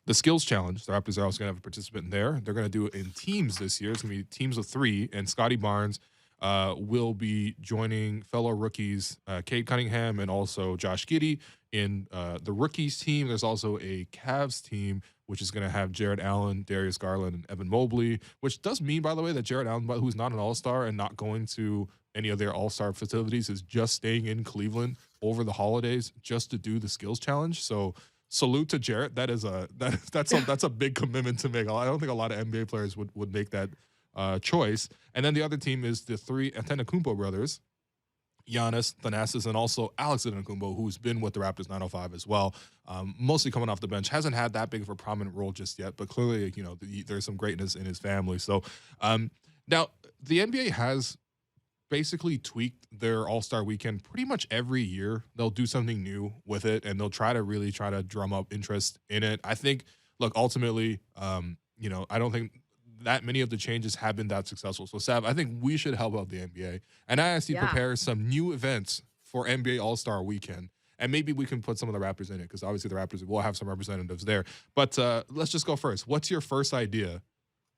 The skills challenge, the Raptors are also going to have a participant in there. They're going to do it in teams this year. It's going to be teams of 3, and Scotty Barnes will be joining fellow rookies Cade Cunningham and also Josh Giddey in the rookies team. There's also a Cavs team, which is going to have Jared Allen, Darius Garland, and Evan Mobley, which does mean, by the way, that Jared Allen, who's not an all-star and not going to any of their all-star facilities, is just staying in Cleveland over the holidays just to do the skills challenge. So salute to Jarrett. That's a big commitment to make. I don't think a lot of NBA players would make that choice. And then the other team is the 3 Antetokounmpo brothers, Giannis, Thanasis, and also Alex Antetokounmpo, who's been with the Raptors 905 as well, mostly coming off the bench. Hasn't had that big of a prominent role just yet, but clearly, there's some greatness in his family. So now the NBA has basically tweaked their All-Star weekend pretty much every year. They'll do something new with it, and they'll try to drum up interest in it. I think, look, ultimately, I don't think that many of the changes have been that successful. So, Sav, I think we should help out the NBA. And I asked you to prepare some new events for NBA All-Star Weekend. And maybe we can put some of the Raptors in it, because obviously the Raptors will have some representatives there. But let's just go first. What's your first idea?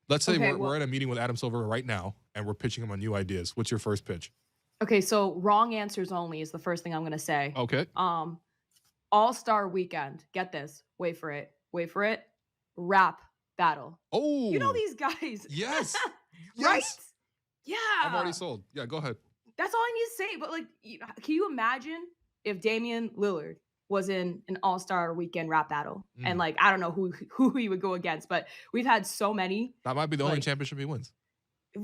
Let's say we're in a meeting with Adam Silver right now, and we're pitching him on new ideas. What's your first pitch? Okay, so wrong answers only is the first thing I'm going to say. Okay. All-Star Weekend. Get this. Wait for it. Rap battle. Oh. You know these guys. Yes. Right? Yes. Yeah. I'm already sold. Yeah, go ahead. That's all I need to say. But can you imagine if Damian Lillard was in an All-Star Weekend rap battle? And I don't know who he would go against, but we've had so many. That might be the only championship he wins.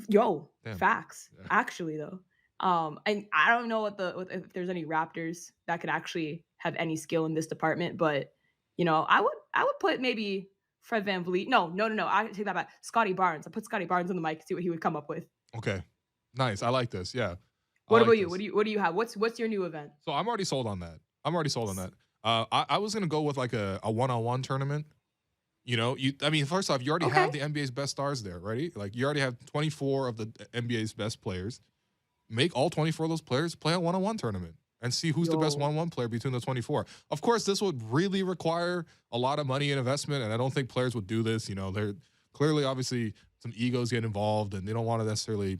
Yo, Damn. Facts. Yeah. Actually, though. And I don't know if there's any Raptors that could actually have any skill in this department, but I would put maybe Fred VanVleet. No. I take that back. Scotty Barnes. I put Scotty Barnes on the mic to see what he would come up with. Okay. Nice. I like this. Yeah. What about you? What do you have? What's your new event? So I'm already sold on that. I was gonna go with like a one-on-one tournament. First off, you already have the NBA's best stars there, right? Like you already have 24 of the NBA's best players. Make all 24 of those players play a one-on-one tournament and see who's the best one-on-one player between the 24. Of course, this would really require a lot of money and investment, and I don't think players would do this. They're clearly, obviously, some egos get involved, and they don't want to necessarily,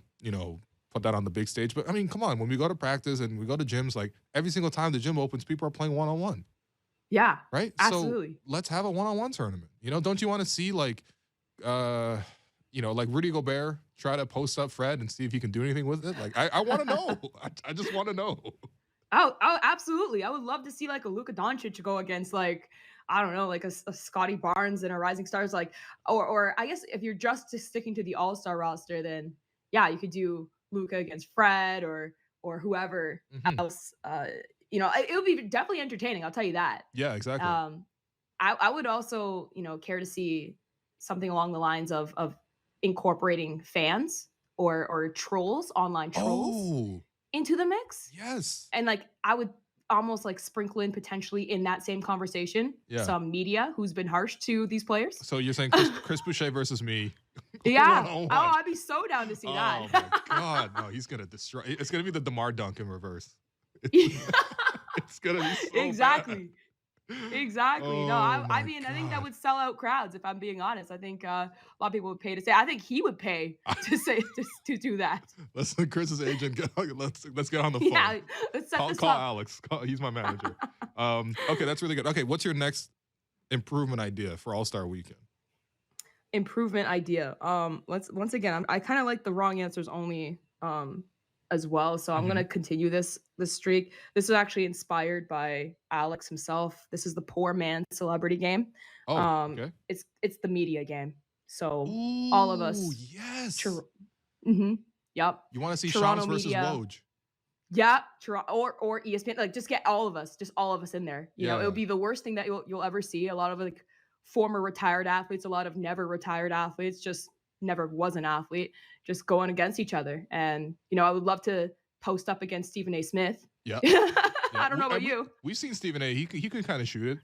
put that on the big stage. But, I mean, come on. When we go to practice and we go to gyms, like, every single time the gym opens, people are playing one-on-one. Yeah. Right? Absolutely. So let's have a one-on-one tournament. Don't you want to see, like Rudy Gobert try to post up Fred and see if he can do anything with it? Like, I want to know. I just want to know. Oh, absolutely. I would love to see like a Luka Doncic go against I don't know, like a Scotty Barnes and a Rising Stars, or I guess if you're just sticking to the All-Star roster, then yeah, you could do Luka against Fred or whoever else. It would be definitely entertaining. I'll tell you that. Yeah, exactly. I would also, care to see something along the lines of incorporating fans or trolls, online trolls into the mix. Yes. And I would almost sprinkle in potentially in that same conversation some media who's been harsh to these players. So you're saying Chris Boucher versus me? Yeah. Oh, I'd be so down to see that. Oh my God. No, he's going to destroy. It's going to be the DeMar Dunk in reverse. It's going to be so Exactly. bad. Exactly. Oh, No, I my mean, I think that God. would sell out crowds, if I'm being honest. I think a lot of people would pay to say. I think he would pay to say to do that. Listen, Chris's agent. Let's get on the phone. Yeah, let's set this Call up. Alex. He's my manager. Okay, that's really good. Okay, what's your next improvement idea for All-Star Weekend? Improvement idea. Once again, I kind of like the wrong answers only as well. So I'm gonna continue this streak. This is actually inspired by Alex himself. This is the poor man celebrity game. Oh, okay. It's the media game. So all of us. Yes. Yep. You want to see Toronto Shams versus media. Woj? Yeah, or ESPN. Just get all of us, in there. You know, Yeah. it'll be the worst thing that you'll ever see. A lot of former retired athletes, a lot of never retired athletes, just never was an athlete, just going against each other. And I would love to post up against Stephen A. Smith. Yeah. I don't know about you. We've seen Stephen A. He could kind of shoot it.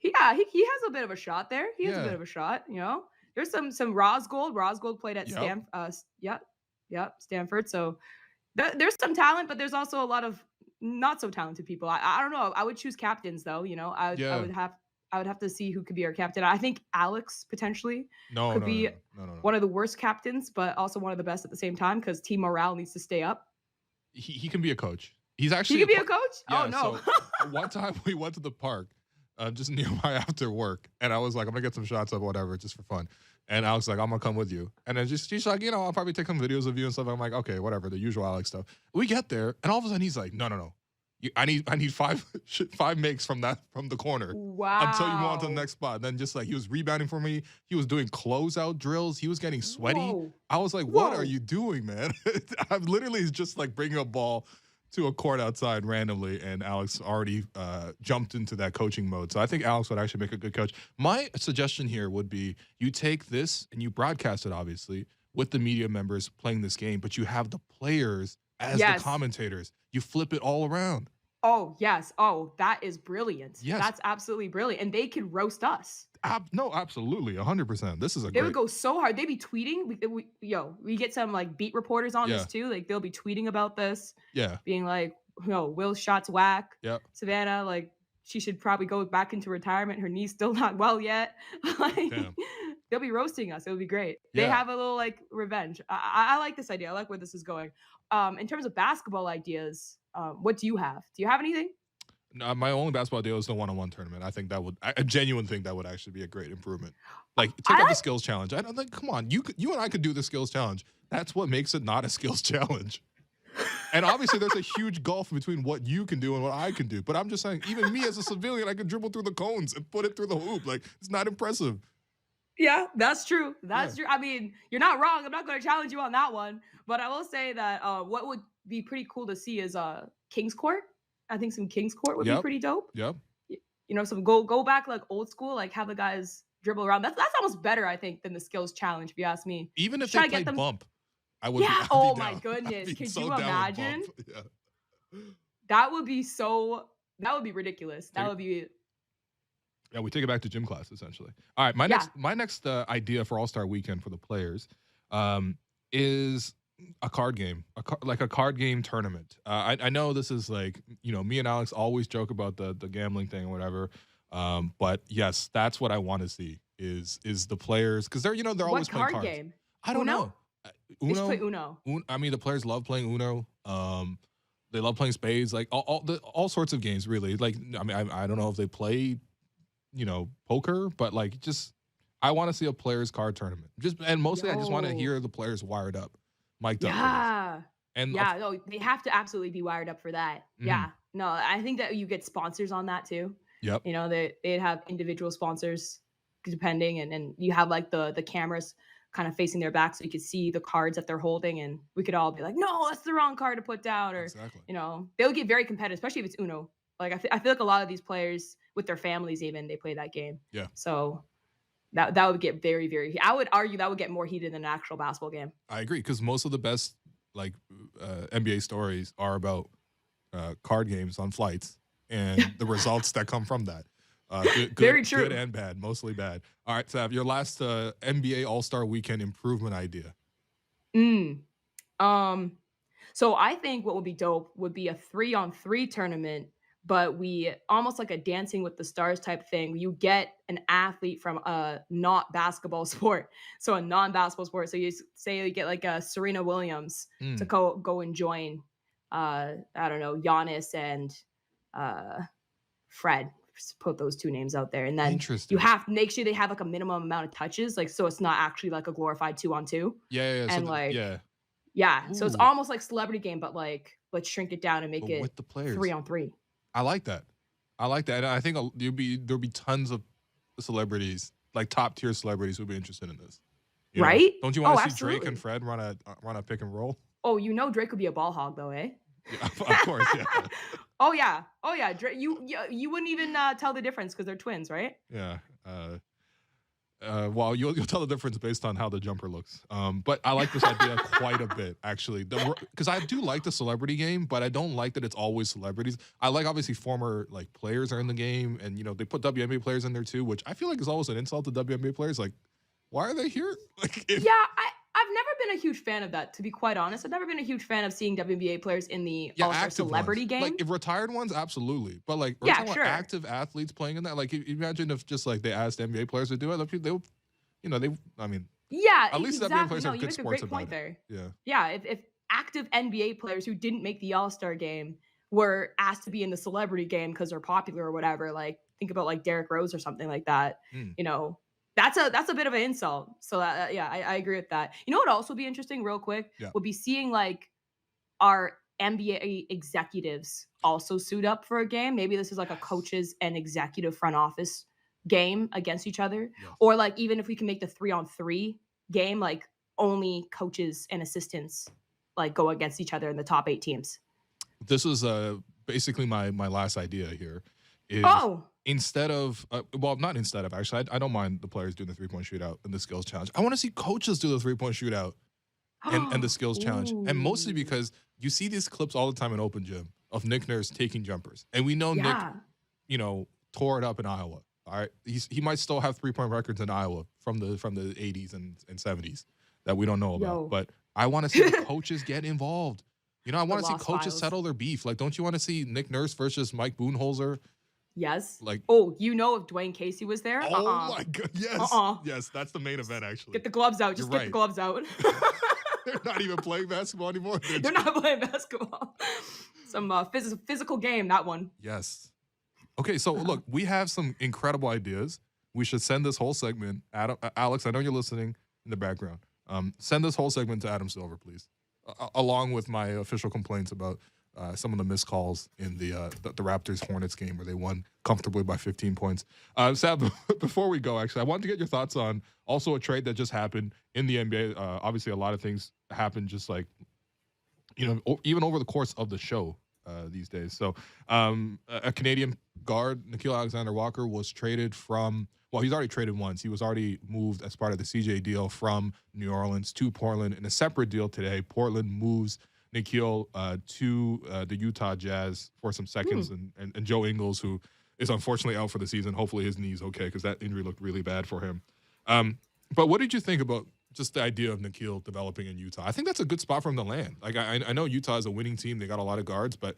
Yeah, he has a bit of a shot there. He has a Yeah. bit of a shot. There's some Rosgold. Rosgold played at Yep. Stanford. Yeah. Yep, Stanford. So there's some talent, but there's also a lot of not so talented people. I don't know. I would choose captains though. I Yeah. would have to see who could be our captain. I think Alex potentially No, could no, no, be no, no, no. one of the worst captains, but also one of the best at the same time because team morale needs to stay up. He can be a coach. He's He actually could be a coach. Oh yeah. no. So one time we went to the park, just nearby after work, and I was like, I'm gonna get some shots of whatever, just for fun. And Alex was like, I'm gonna come with you. And then she's like, I'll probably take some videos of you and stuff. I'm like, okay, whatever, the usual Alex stuff. We get there, and all of a sudden he's like, no, no, no. I need five makes from the corner until you move on to the Wow. next spot. Then just like he was rebounding for me, he was doing closeout drills. He was getting sweaty. Whoa. I was like, what are Whoa. you doing, man? I'm literally just like bringing a ball to a court outside randomly, and Alex already jumped into that coaching mode. So I think Alex would actually make a good coach. My suggestion here would be you take this and you broadcast it, obviously, with the media members playing this game, but you have the players as the Yes. commentators. You flip it all around. Oh, yes. Oh, that is brilliant. Yes. That's absolutely brilliant. And they could roast us. No, absolutely, 100%. This is a They great. would go so hard. They'd be tweeting. We get some like beat reporters on Yeah. this too. Like they'll be tweeting about this, Yeah, being like, Will's shots whack. Yep. Savannah, like she should probably go back into retirement. Her knee's still not well yet. Like Damn. they'll be roasting us. It would be great. They Yeah. have a little like revenge. I like this idea. I like where this is going. In terms of basketball ideas, what do you have? Do you have anything? No, my only basketball deal is the one-on-one tournament. I think that would, I genuinely think that would actually be a great improvement. Like, take I out the like- skills challenge. I don't think, come on, you and I could do the skills challenge. That's what makes it not a skills challenge. And obviously, there's a huge gulf between what you can do and what I can do. But I'm just saying, even me as a civilian, I can dribble through the cones and put it through the hoop. Like, it's not impressive. Yeah, that's true. That's Yeah. true. I mean, you're not wrong. I'm not going to challenge you on that one. But I will say that what would be pretty cool to see is King's Court. I think some King's Court would be Yep. pretty dope. Yep. Some go back like old school, like have the guys dribble around. That's almost better, I think, than the skills challenge, if you ask me. Even if Try they to get play them- bump, I would. Yeah. I'd be Oh down. my I'd goodness. be Could so you down with imagine? bump. Yeah. That would be ridiculous. That Take- would be Yeah, we take it back to gym class essentially. All right, my next idea for All-Star Weekend for the players is a card game, like a card game tournament. I know this is like, me and Alex always joke about the gambling thing or whatever, but yes, that's what I want to see is the players, because they're what always playing card cards. game? I don't Uno? know. They should play Uno. I mean, the players love playing Uno. They love playing spades, like all sorts of games, really. Like, I mean, I don't know if they play, poker, but like, just I want to see a players card tournament. And mostly, I just want to Yo. hear the players wired up, mic'd up. For this. Yeah. And Yeah, no, they have to absolutely be wired up for that. Mhm. Yeah. No, I think that you get sponsors on that too. Yep. They'd have individual sponsors depending, and you have like the cameras kind of facing their back so you could see the cards that they're holding, and we could all be like, no, that's the wrong card to put down, or Exactly. they'll get very competitive, especially if it's Uno. Like I feel like a lot of these players with their families even they play that game. Yeah. So that would get very, very. I would argue that would get more heated than an actual basketball game. I agree, because most of the best like NBA stories are about card games on flights and the results that come from that. Good, Very true. Good and bad, mostly bad. All right, Sav, your last NBA All-Star Weekend improvement idea. So I think what would be dope would be a 3-on-3 tournament, but we almost like a Dancing with the Stars type thing. You get an athlete from a not basketball sport, so a non-basketball sport. So you say you get like a Serena Williams to go and join. I don't know, Giannis and Fred. Just put those two names out there, and then Interesting. you have to make sure they have like a minimum amount of touches, like so it's not actually like a glorified 2-on-2. Yeah. And yeah. Yeah, so it's Ooh. almost like celebrity game, but like let's shrink it down and make But it with the players. 3-on-3. I like that. And I think there'll be tons of celebrities, like top tier celebrities, who'll be interested in this. Right? Don't you want Oh, to see Drake absolutely. and Fred run a pick and roll? Oh, Drake would be a ball hog though, eh? Yeah, of course, yeah. Oh yeah. Drake, you wouldn't even tell the difference because they're twins, right? Yeah. Well, you'll tell the difference based on how the jumper looks. But I like this idea quite a bit, actually, because I do like the celebrity game, but I don't like that it's always celebrities. I like obviously former like players are in the game, and they put WNBA players in there too, which I feel like is always an insult to WNBA players. Like, why are they here? Like, Yeah, I've never been a huge fan of that, to be quite honest. I've never been a huge fan of seeing WNBA players in the All-Star active celebrity ones. game. Like if retired ones, absolutely. But like we're Yeah, talking sure. about active athletes playing in that. Like imagine if just like they asked NBA players to do it, they would, I mean, Yeah, at least exactly. NBA players No, have you good make a sports great about point it. there. Yeah. Yeah, if active NBA players who didn't make the All-Star game were asked to be in the celebrity game because they're popular or whatever, like think about like Derrick Rose or something like that. Mm. You know, that's a bit of an insult. So yeah, I agree with that. You know what would also be interesting, real quick, Yeah. would be seeing like our NBA executives also suit up for a game. Maybe this is like a coaches and executive front office game against each other, Yes. or like even if we can make the 3-on-3 game, like only coaches and assistants like go against each other in the top 8 teams. This is basically my last idea here. Is instead of not instead of actually, I don't mind the players doing the 3-point shootout and the skills challenge. I want to see coaches do the 3-point shootout and the skills challenge, and mostly because you see these clips all the time in open gym of Nick Nurse taking jumpers, and we know Nick, tore it up in Iowa. All right, he might still have 3-point records in Iowa from the 80s and 70s that we don't know about. But I want to see the coaches get involved. I want to see coaches settle their beef. Like, don't you want to see Nick Nurse versus Mike Budenholzer? Yes. Like, if Dwayne Casey was there. Oh my God, yes, yes, that's the main event actually. Get the gloves out. Just get the gloves out. They're not even playing basketball anymore. They're not playing basketball. Some physical game, that one. Yes. Okay, so look, we have some incredible ideas. We should send this whole segment, Alex, I know you're listening in the background. Send this whole segment to Adam Silver, please, along with my official complaints about some of the missed calls in the Raptors-Hornets game where they won comfortably by 15 points. Sab, before we go, actually, I wanted to get your thoughts on also a trade that just happened in the NBA. Obviously, a lot of things happen just like, even over the course of the show these days. So a Canadian guard, Nickeil Alexander-Walker, was traded from – well, he's already traded once. He was already moved as part of the CJ deal from New Orleans to Portland. In a separate deal today, Portland moves Nickeil to the Utah Jazz for some seconds, and Joe Ingles, who is unfortunately out for the season. Hopefully his knee's okay because that injury looked really bad for him. But what did you think about just the idea of Nickeil developing in Utah? I think that's a good spot for him to land. Like I know Utah is a winning team. They got a lot of guards, but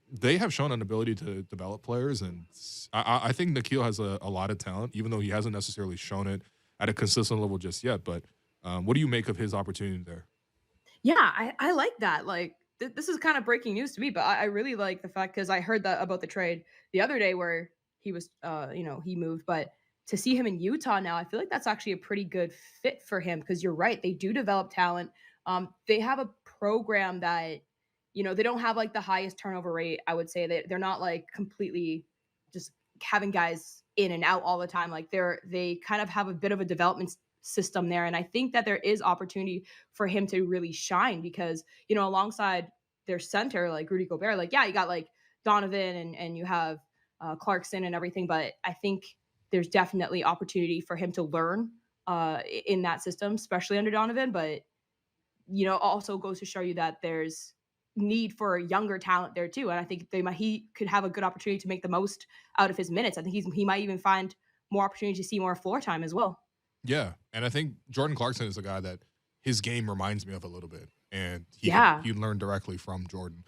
they have shown an ability to develop players, and I think Nickeil has a lot of talent, even though he hasn't necessarily shown it at a consistent level just yet. But what do you make of his opportunity there? Yeah, I like that. Like, this is kind of breaking news to me, but I really like the fact, because I heard that about the trade the other day where he was, he moved. But to see him in Utah now, I feel like that's actually a pretty good fit for him, because you're right. They do develop talent. They have a program that, they don't have like the highest turnover rate. I would say that they're not like completely just having guys in and out all the time. Like they kind of have a bit of a development system there. And I think that there is opportunity for him to really shine because, alongside their center, like Rudy Gobert, like, yeah, you got like Donovan and you have Clarkson and everything. But I think there's definitely opportunity for him to learn in that system, especially under Donovan. But, also goes to show you that there's need for younger talent there too. And I think he could have a good opportunity to make the most out of his minutes. I think he might even find more opportunity to see more floor time as well. Yeah, and I think Jordan Clarkson is a guy that his game reminds me of a little bit, and he learned directly from Jordan.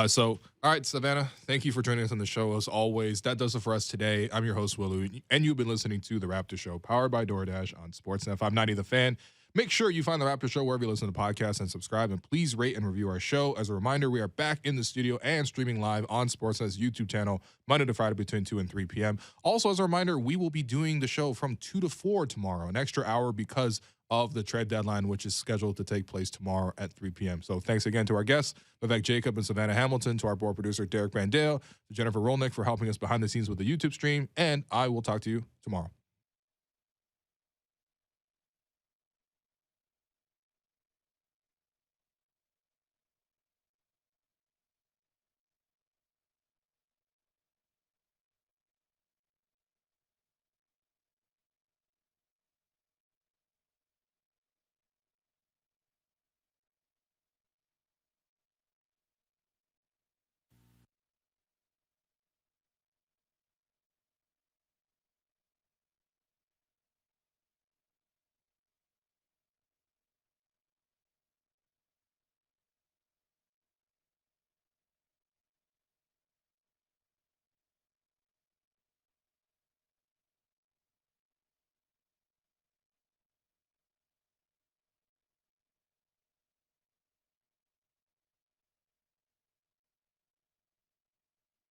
So, all right, Savannah, thank you for joining us on the show. As always, that does it for us today. I'm your host, Willu, and you've been listening to The Raptors Show, powered by DoorDash on Sportsnet 590 The Fan. Make sure you find The Raptors Show wherever you listen to podcasts and subscribe, and please rate and review our show. As a reminder, we are back in the studio and streaming live on Sportsnet's YouTube channel Monday to Friday between 2 and 3 p.m. Also, as a reminder, we will be doing the show from 2 to 4 tomorrow, an extra hour because of the trade deadline, which is scheduled to take place tomorrow at 3 p.m. So thanks again to our guests, Vivek Jacob and Savannah Hamilton, to our board producer, Derek Brandale, to Jennifer Rolnick for helping us behind the scenes with the YouTube stream, and I will talk to you tomorrow.